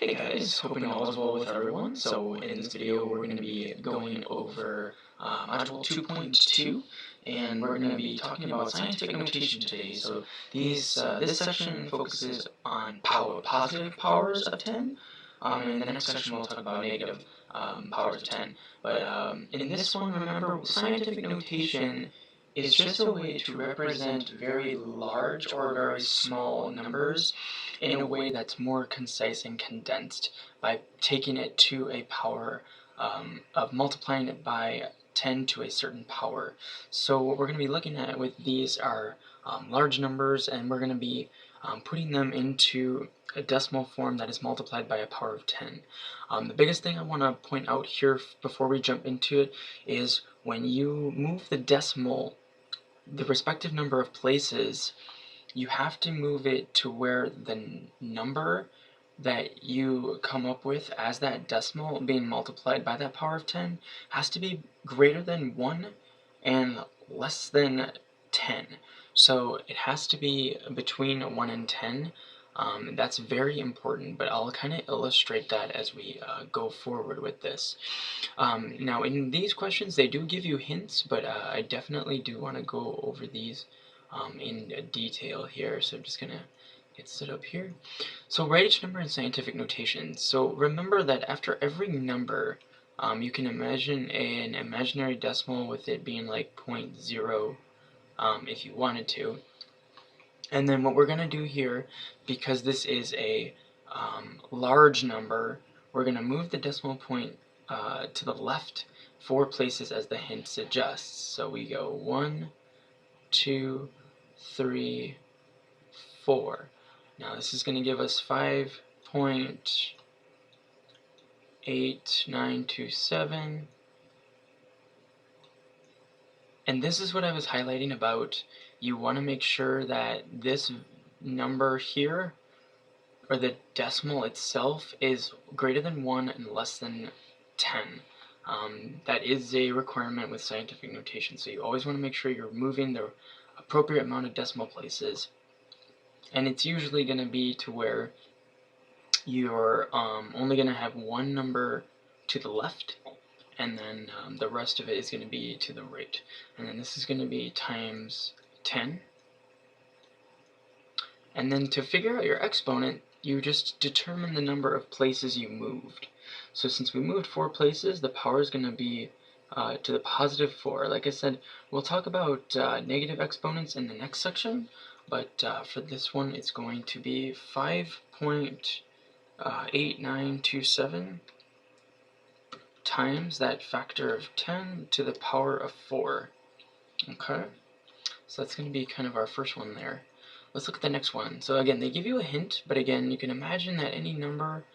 Hey guys, hoping all is well with everyone. So in this video we're going to be going over Module 2.2 and we're going to be talking about scientific notation today. So this section focuses on positive powers of 10 and in the next section we'll talk about negative powers of 10. But in this one, remember, scientific notation is just a way to represent very large or very small numbers in a way that's more concise and condensed by taking it to a power of multiplying it by 10 to a certain power. So what we're going to be looking at with these are large numbers, and we're going to be putting them into a decimal form that is multiplied by a power of 10. The biggest thing I want to point out here before we jump into it is when you move the decimal, the respective number of places, you have to move it to where the number that you come up with as that decimal being multiplied by that power of 10 has to be greater than 1 and less than 10. So it has to be between 1 and 10. That's very important, but I'll kind of illustrate that as we go forward with this. Now in these questions they do give you hints, but I definitely do want to go over these in detail here. So I'm just gonna get set up here. So write each number in scientific notation. So remember that after every number, you can imagine an imaginary decimal with it being like 0.0 if you wanted to. And then what we're gonna do here, because this is a large number, we're gonna move the decimal point to the left 4 places as the hint suggests. So we go 1, 2, 3, 4. Now this is going to give us 5.8927. And this is what I was highlighting about. You want to make sure that this number here, or the decimal itself, is greater than 1 and less than 10. That is a requirement with scientific notation, so you always want to make sure you're moving the appropriate amount of decimal places, and it's usually going to be to where you're only going to have one number to the left, and then the rest of it is going to be to the right, and then this is going to be times 10. And then to figure out your exponent, you just determine the number of places you moved. So since we moved 4 places, the power is going to be to the positive 4. Like I said, we'll talk about negative exponents in the next section, but for this one it's going to be 5.8927 times that factor of 10 to the power of 4. Okay, so that's going to be kind of our first one there. Let's look at the next one. So again, they give you a hint, but again, you can imagine that any number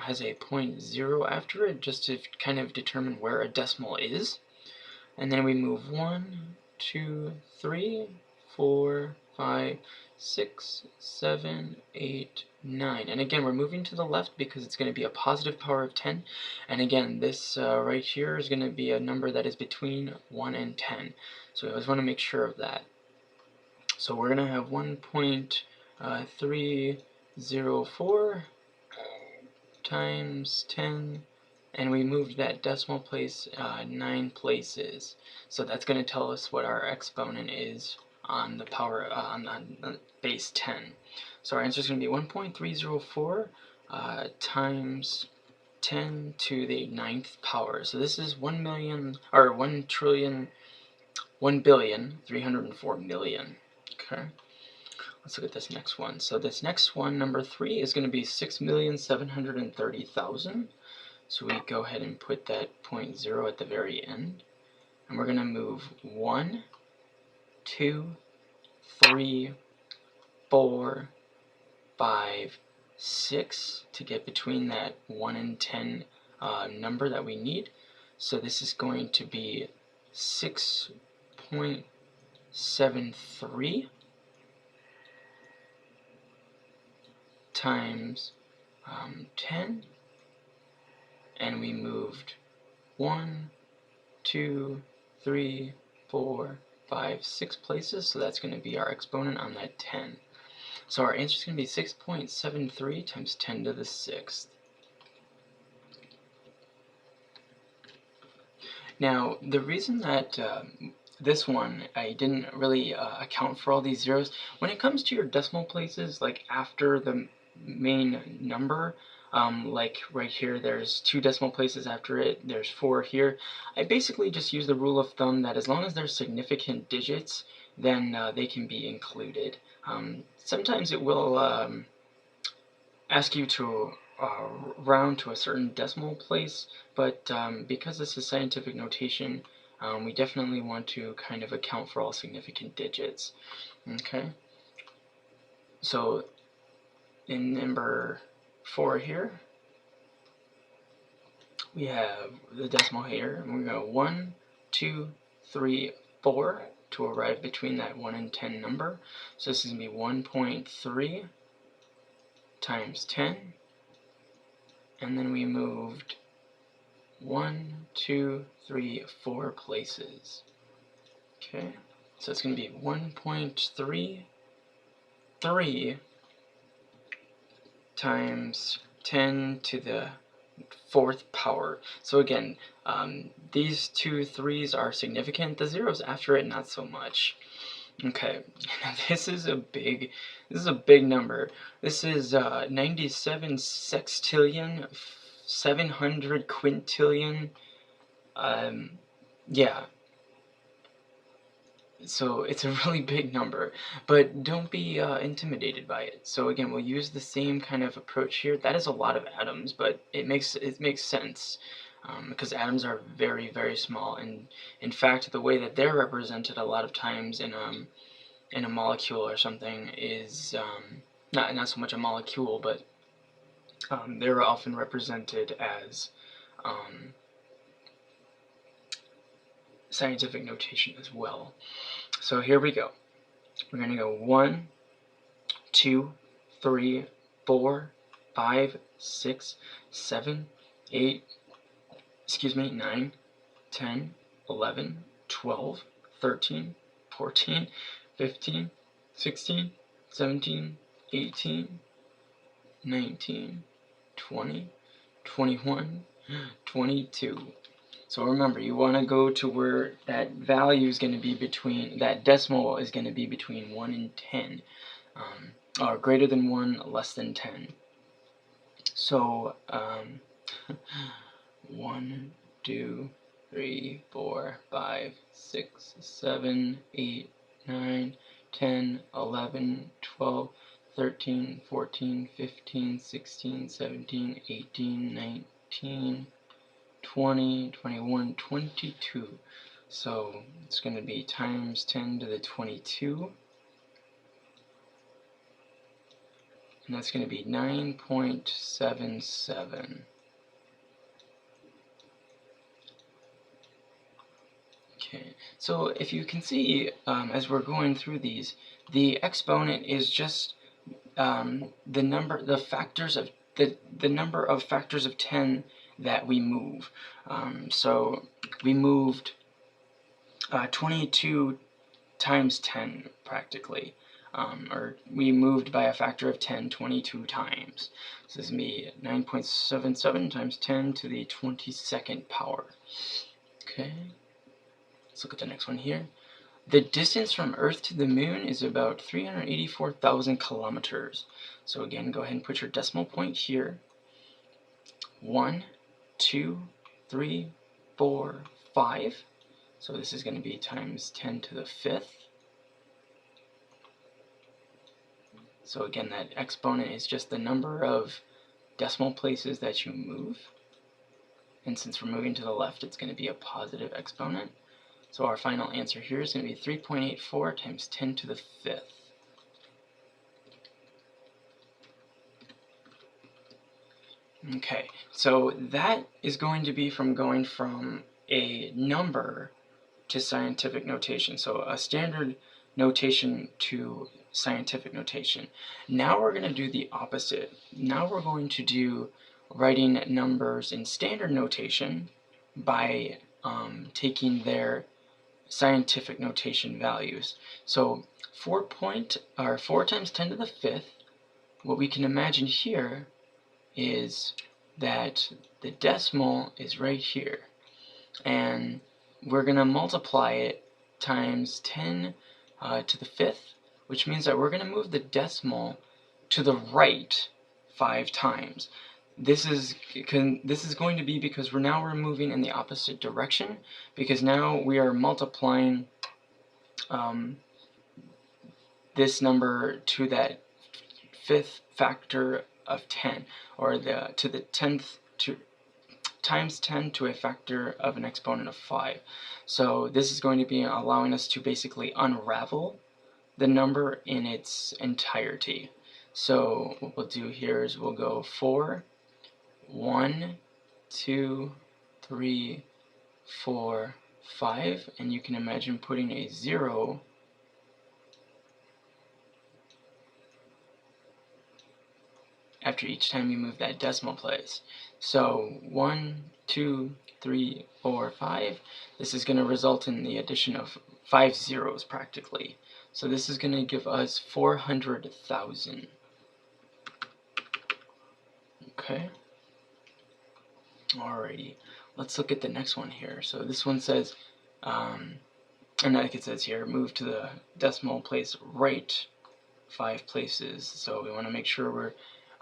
has a 0.0 after it, just to kind of determine where a decimal is. And then we move 1, 2, 3, 4, 5, 6, 7, 8, 9. And again, we're moving to the left because it's going to be a positive power of 10. And again, this right here is going to be a number that is between 1 and 10. So we always want to make sure of that. So we're going to have 1.304 times 10, and we moved that decimal place 9 places. So that's going to tell us what our exponent is on the power on base 10. So our answer is going to be 1.304 times 10 to the 9th power. So this is 1,304,000,000. Okay, let's look at this next one. So this next one, number 3, is going to be 6,730,000. So we go ahead and put that 0.0 at the very end. And we're going to move 1, 2, 3, 4, 5, 6 to get between that 1 and 10 number that we need. So this is going to be 6.73 times 10, and we moved 1, 2, 3, 4, 5, 6 places, so that's going to be our exponent on that 10. So our answer is going to be 6.73 times 10 to the 6th. Now, the reason that this one, I didn't really account for all these zeros. When it comes to your decimal places, like after the main number, like right here, there's 2 decimal places after it, there's 4 here. I basically just use the rule of thumb that as long as they're significant digits, then they can be included. Sometimes it will ask you to round to a certain decimal place, but because this is scientific notation, we definitely want to kind of account for all significant digits. Okay, so in number 4 here, we have the decimal here, and we go 1, 2, 3, 4 to arrive between that 1 and 10 number. So this is going to be 1.3 times 10, and then we moved 1, 2, 3, 4 places. Okay, so it's going to be 1.33 times 10 to the 4th power. So again, these 2 3's are significant. The zeros after it, not so much. Okay, now this is a big number. This is 97 sextillion, 700 quintillion. Yeah. So it's a really big number, but don't be intimidated by it. So again, we'll use the same kind of approach here. That is a lot of atoms, but it makes sense because atoms are very, very small, and in fact, the way that they're represented a lot of times in a molecule or something is not so much a molecule, but they're often represented as scientific notation as well. So here we go. We're going to go 1, 2, 3, 4, 5, 6, 7, 8, 9, 10, 11, 12, 13, 14, 15, 16, 17, 18, 19, 20, 21, 22. So remember, you want to go to where that value is going to be between, that decimal is going to be between 1 and 10, or greater than 1, less than 10. So 1, 2, 3, 4, 5, 6, 7, 8, 9, 10, 11, 12, 13, 14, 15, 16, 17, 18, 19, 20, 21, 22. So it's going to be times 10 to the 22. And that's going to be 9.77. Okay, so if you can see, as we're going through these, the exponent is just the number of factors of 10 that we move. So we moved 22 times 10 practically, or we moved by a factor of 10 22 times. So this is going to be 9.77 times 10 to the 22nd power. Okay, let's look at the next one here. The distance from Earth to the Moon is about 384,000 kilometers. So again, go ahead and put your decimal point here. 1, 2, 3, 4, 5. So this is going to be times 10 to the 5th. So again, that exponent is just the number of decimal places that you move. And since we're moving to the left, it's going to be a positive exponent. So our final answer here is going to be 3.84 times 10 to the 5th. Okay, so that is going to be going from a number to scientific notation. So a standard notation to scientific notation. Now we're going to do the opposite. Now we're going to do writing numbers in standard notation by taking their scientific notation values. So 4 times 10 to the 5th, what we can imagine here is that the decimal is right here, and we're going to multiply it times 10 to the 5th, which means that we're going to move the decimal to the right 5 times. This is going to be because we're moving in the opposite direction, because now we are multiplying this number to that 5th factor of 10, or to the 10th times 10 to a factor of an exponent of 5. So this is going to be allowing us to basically unravel the number in its entirety. So what we'll do here is we'll go 4, 1, 2, 3, 4, 5, and you can imagine putting a 0 after each time you move that decimal place. So 1, 2, 3, 4, 5. This is going to result in the addition of 5 zeros practically. So this is going to give us 400,000. Okay. Alrighty. Let's look at the next one here. So this one says, and like it says here, move to the decimal place right 5 places. So we want to make sure we're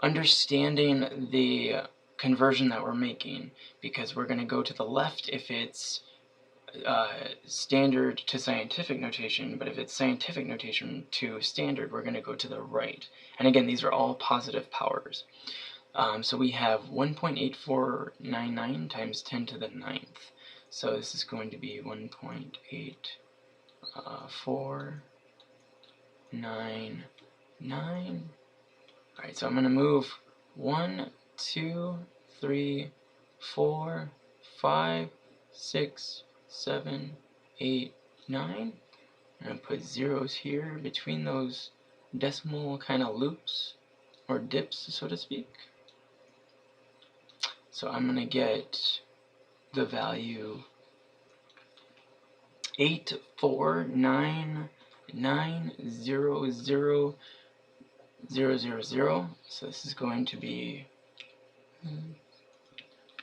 understanding the conversion that we're making, because we're going to go to the left if it's standard to scientific notation, but if it's scientific notation to standard, we're going to go to the right. And again, these are all positive powers. So we have 1.8499 times 10 to the 9th. So this is going to be 1.8499. Alright, so I'm going to move 1, 2, 3, 4, 5, 6, 7, 8, 9. I'm going to put zeros here between those decimal kind of loops, or dips, so to speak. So I'm going to get the value 849900000. So this is going to be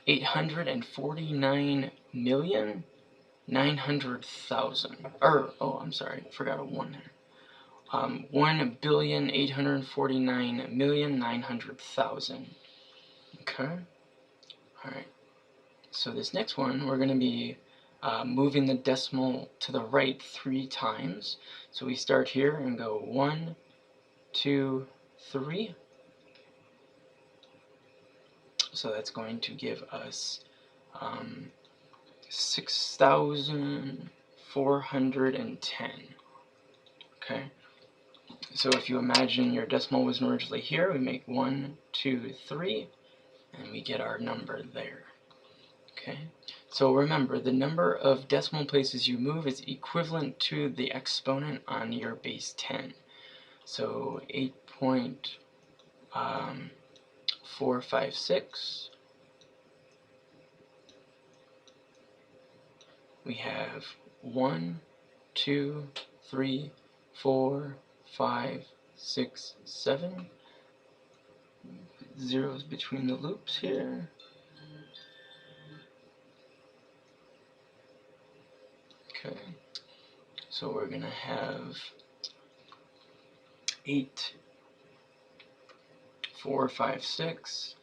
849,900,000. Oh, I'm sorry, forgot a 1 there. 1,849,900,000. Okay. Alright. So this next one, we're going to be moving the decimal to the right 3 times. So we start here and go 1, 2, 3. So that's going to give us 6,410. Okay. So if you imagine your decimal was originally here, we make 1, 2, 3, and we get our number there. Okay. So remember, the number of decimal places you move is equivalent to the exponent on your base 10. So 8.456. We have 1, 2, 3, 4, 5, 6, 7. Zeros between the loops here. Okay, so we're going to have 8, 4, 5, 6,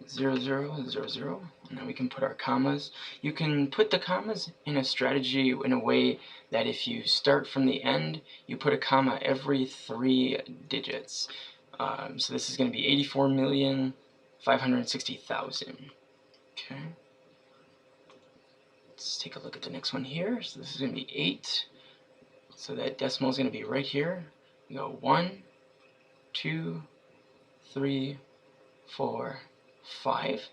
0, 0, 0, 0, and then we can put our commas. You can put the commas in a strategy in a way that if you start from the end, you put a comma every 3 digits. So this is going to be 84,560,000. Okay. Let's take a look at the next one here. So this is going to be 8. So that decimal is going to be right here. We go 1, 2, 3, 4, 5,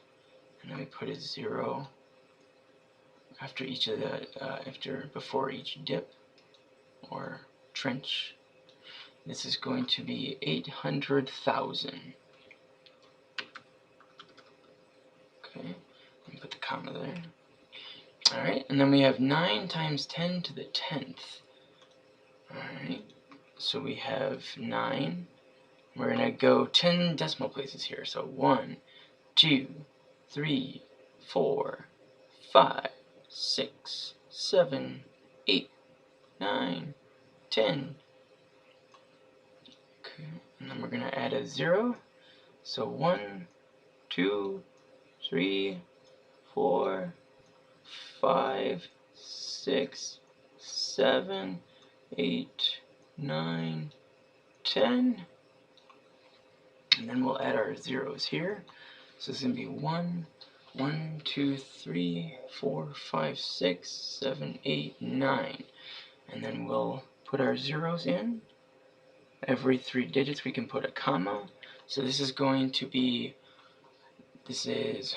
and then we put a 0 after each of the before each dip or trench. This is going to be 800,000. Okay, and put the comma there. Alright, and then we have 9 times 10 to the 10th. Alright, so we have 9. We're going to go 10 decimal places here. So 1, 2, 3, 4, 5, 6, 7, 8, 9, 10. Okay, and then we're going to add a 0. So 1, 2, 3, 4, 5, 6, 7, 8, 9, 10. And then we'll add our zeros here. So it's going to be 1, 1, 2, 3, 4, 5, 6, 7, 8, 9. And then we'll put our zeros in. Every 3 digits we can put a comma. So this is going to be, this is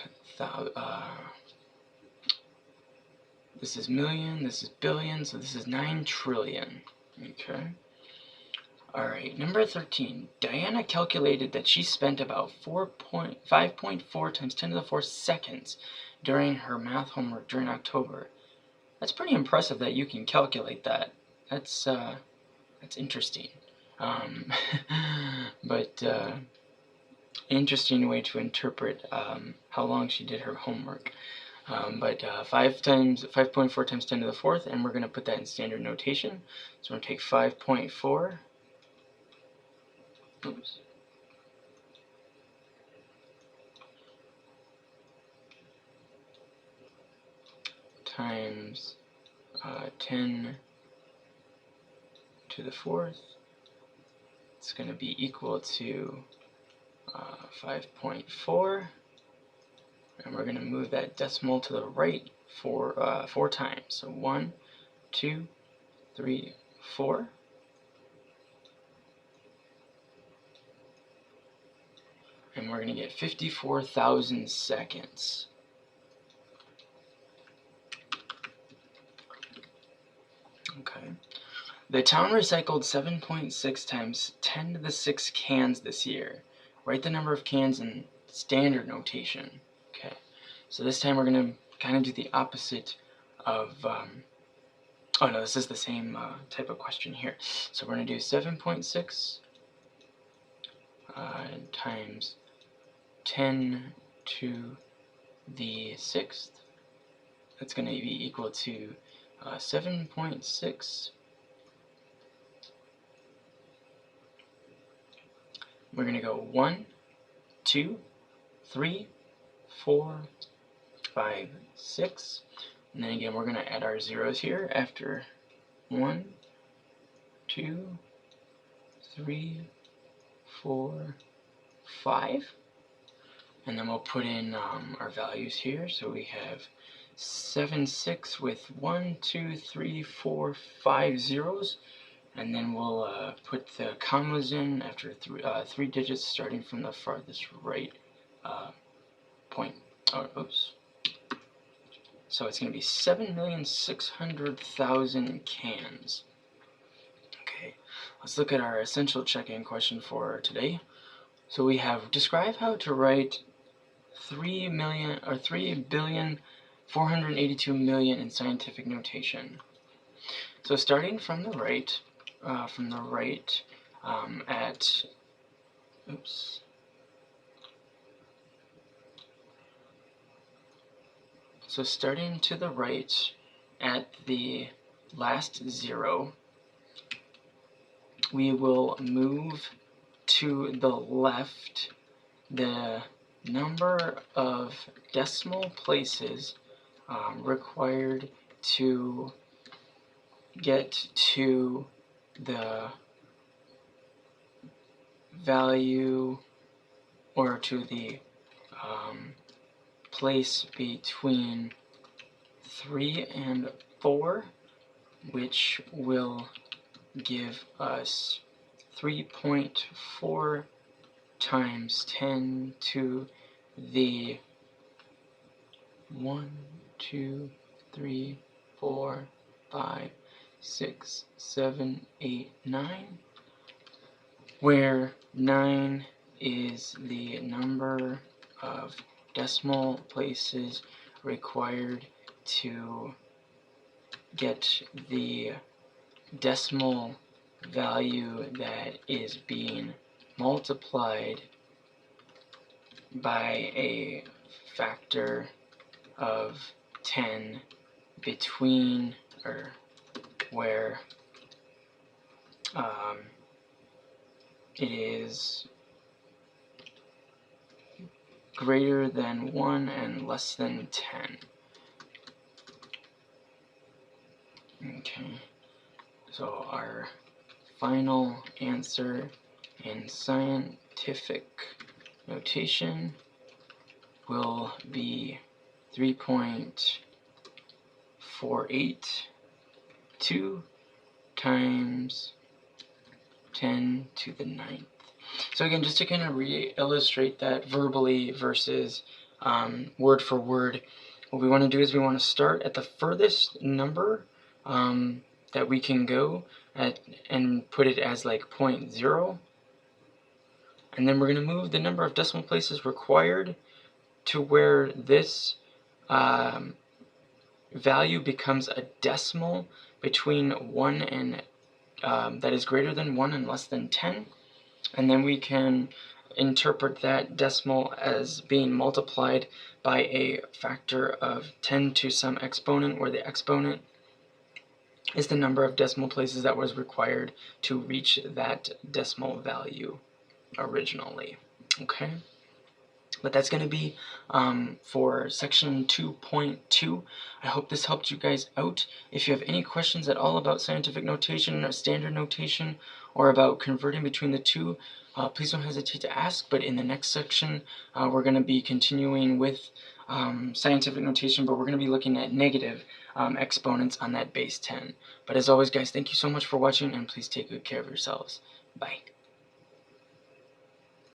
million, this is billion, so this is 9 trillion. Okay. Alright, number 13. Diana calculated that she spent about 5.4 times 10 to the 4 seconds during her math homework during October. That's pretty impressive that you can calculate that. That's interesting. But interesting way to interpret how long she did her homework. 5.4 times 10 to the 4th, and we're going to put that in standard notation. So we're going to take 5.4. Oops. Times 10 to the 4th. It's going to be equal to 5.4. And we're going to move that decimal to the right for 4 times. So 1, 2, 3, 4. And we're going to get 54,000 seconds. Okay. The town recycled 7.6 times 10 to the 6 cans this year. Write the number of cans in standard notation. Okay. So this time we're going to kind of do the opposite of, oh no, this is the same type of question here. So we're going to do 7.6 times 10 to the 6th. That's going to be equal to 7.6. We're going to go 1, 2, 3, 4, 5, 6. And then again, we're going to add our zeros here after 1, 2, 3, 4, 5. And then we'll put in our values here. So we have 7, 6 with 1, 2, 3, 4, 5 zeros. And then we'll put the commas in after 3 digits starting from the farthest right point. Oh, oops. So it's going to be 7,600,000 cans. Okay, let's look at our essential check-in question for today. So we have, describe how to write 3,482,000,000 in scientific notation. So starting from the right, at, oops. So starting to the right at the last 0, we will move to the left the number of decimal places required to get to the value or to the place between 3 and 4, which will give us 3.4 times 10 to the 1, 2, 3, 4, 5, 6, 7, 8, 9, where 9 is the number of decimal places required to get the decimal value that is being multiplied by a factor of 10 between, or where it is greater than 1 and less than 10. Okay, so our final answer in scientific notation will be 3.482 times 10 to the 9th. So again, just to kind of illustrate that verbally versus word for word, what we want to do is we want to start at the furthest number that we can go at and put it as like 0.0. And then we're going to move the number of decimal places required to where this value becomes a decimal between 1 and that is greater than 1 and less than 10. And then we can interpret that decimal as being multiplied by a factor of 10 to some exponent, where the exponent is the number of decimal places that was required to reach that decimal value originally. Okay? But that's going to be for section 2.2. I hope this helped you guys out. If you have any questions at all about scientific notation or standard notation, or about converting between the two, please don't hesitate to ask. But in the next section, we're going to be continuing with scientific notation, but we're going to be looking at negative exponents on that base 10. But as always, guys, thank you so much for watching, and please take good care of yourselves. Bye.